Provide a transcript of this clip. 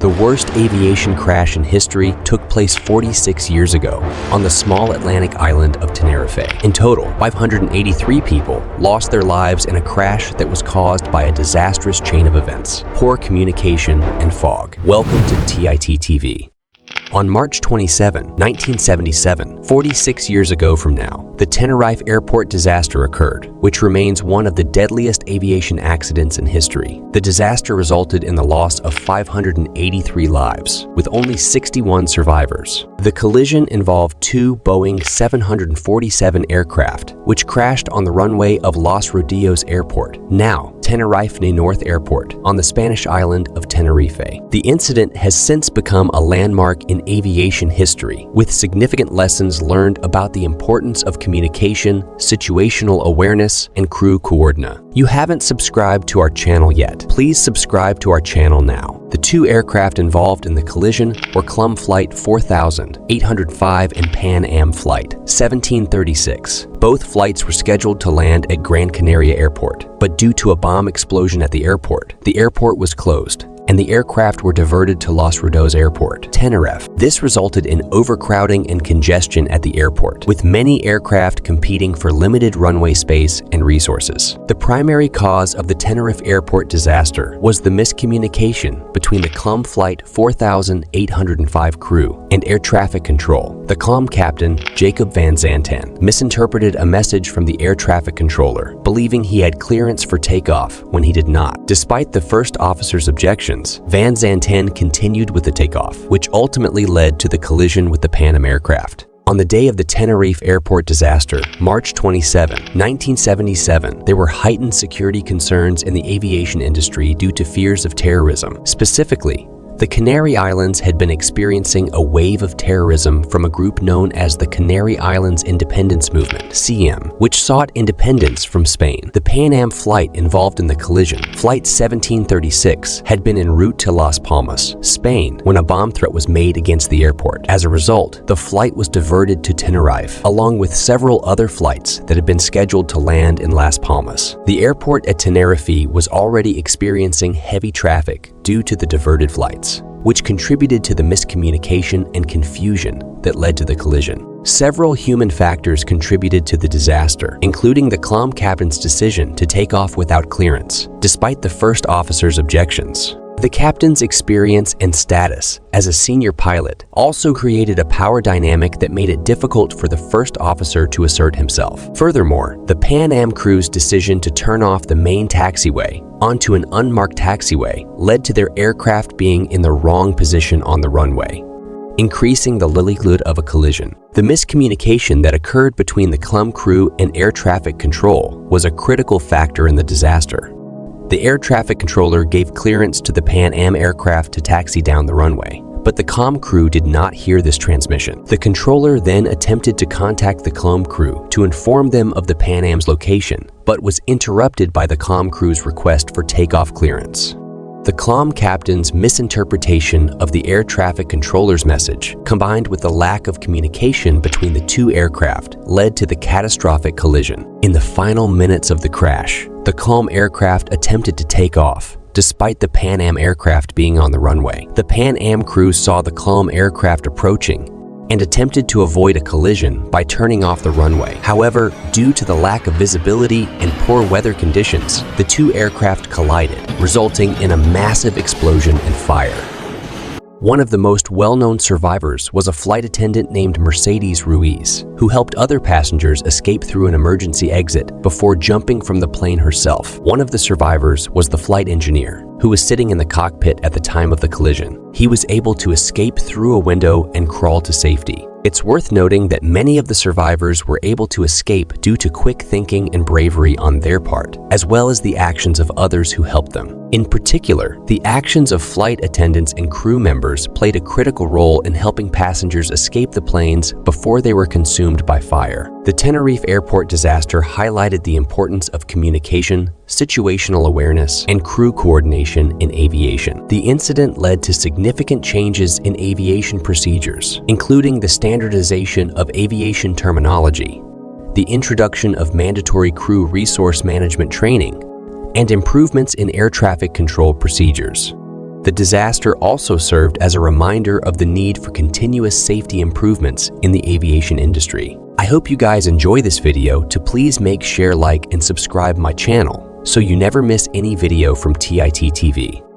The worst aviation crash in history took place 46 years ago on the small Atlantic island of Tenerife. In total, 583 people lost their lives in a crash that was caused by a disastrous chain of events, poor communication, and fog. Welcome to TIT TV. On March 27, 1977, 46 years ago from now, the Tenerife Airport disaster occurred, which remains one of the deadliest aviation accidents in history. The disaster resulted in the loss of 583 lives, with only 61 survivors. The collision involved two Boeing 747 aircraft, which crashed on the runway of Los Rodeos Airport, now Tenerife North Airport, on the Spanish island of Tenerife. The incident has since become a landmark in aviation history, with significant lessons learned about the importance of communication, situational awareness, and crew coordination. You haven't subscribed to our channel yet. Please subscribe to our channel now. The two aircraft involved in the collision were KLM Flight 4805 and Pan Am Flight 1736. Both flights were scheduled to land at Gran Canaria Airport, but due to a bomb explosion at the airport was closed, and the aircraft were diverted to Los Rodeos Airport, Tenerife. This resulted in overcrowding and congestion at the airport, with many aircraft competing for limited runway space and resources. The primary cause of the Tenerife Airport disaster was the miscommunication between the KLM Flight 4805 crew and air traffic control. The KLM captain, Jacob Van Zanten, misinterpreted a message from the air traffic controller, believing he had clearance for takeoff when he did not. Despite the first officer's objections, Van Zanten continued with the takeoff, which ultimately led to the collision with the Pan Am aircraft. On the day of the Tenerife Airport disaster, March 27, 1977, there were heightened security concerns in the aviation industry due to fears of terrorism. Specifically, the Canary Islands had been experiencing a wave of terrorism from a group known as the Canary Islands Independence Movement, CM, which sought independence from Spain. The Pan Am flight involved in the collision, Flight 1736, had been en route to Las Palmas, Spain, when a bomb threat was made against the airport. As a result, the flight was diverted to Tenerife, along with several other flights that had been scheduled to land in Las Palmas. The airport at Tenerife was already experiencing heavy traffic due to the diverted flights, which contributed to the miscommunication and confusion that led to the collision. Several human factors contributed to the disaster, including the KLM captain's decision to take off without clearance, despite the first officer's objections. The captain's experience and status as a senior pilot also created a power dynamic that made it difficult for the first officer to assert himself. Furthermore, the Pan Am crew's decision to turn off the main taxiway onto an unmarked taxiway led to their aircraft being in the wrong position on the runway, increasing the likelihood of a collision. The miscommunication that occurred between the KLM crew and air traffic control was a critical factor in the disaster. The air traffic controller gave clearance to the Pan Am aircraft to taxi down the runway, but the KLM crew did not hear this transmission. The controller then attempted to contact the KLM crew to inform them of the Pan Am's location, but was interrupted by the KLM crew's request for takeoff clearance. The KLM captain's misinterpretation of the air traffic controller's message, combined with the lack of communication between the two aircraft, led to the catastrophic collision. In the final minutes of the crash, the KLM aircraft attempted to take off, despite the Pan Am aircraft being on the runway. The Pan Am crew saw the KLM aircraft approaching and attempted to avoid a collision by turning off the runway. However, due to the lack of visibility and poor weather conditions, the two aircraft collided, resulting in a massive explosion and fire. One of the most well-known survivors was a flight attendant named Mercedes Ruiz, who helped other passengers escape through an emergency exit before jumping from the plane herself. One of the survivors was the flight engineer, who was sitting in the cockpit at the time of the collision. He was able to escape through a window and crawl to safety. It's worth noting that many of the survivors were able to escape due to quick thinking and bravery on their part, as well as the actions of others who helped them. In particular, the actions of flight attendants and crew members played a critical role in helping passengers escape the planes before they were consumed by fire. The Tenerife Airport disaster highlighted the importance of communication, situational awareness, and crew coordination in aviation. The incident led to significant changes in aviation procedures, including the standardization of aviation terminology, the introduction of mandatory crew resource management training, and improvements in air traffic control procedures. The disaster also served as a reminder of the need for continuous safety improvements in the aviation industry. I hope you guys enjoy this video. To please make, share, like, and subscribe my channel so you never miss any video from TIT TV.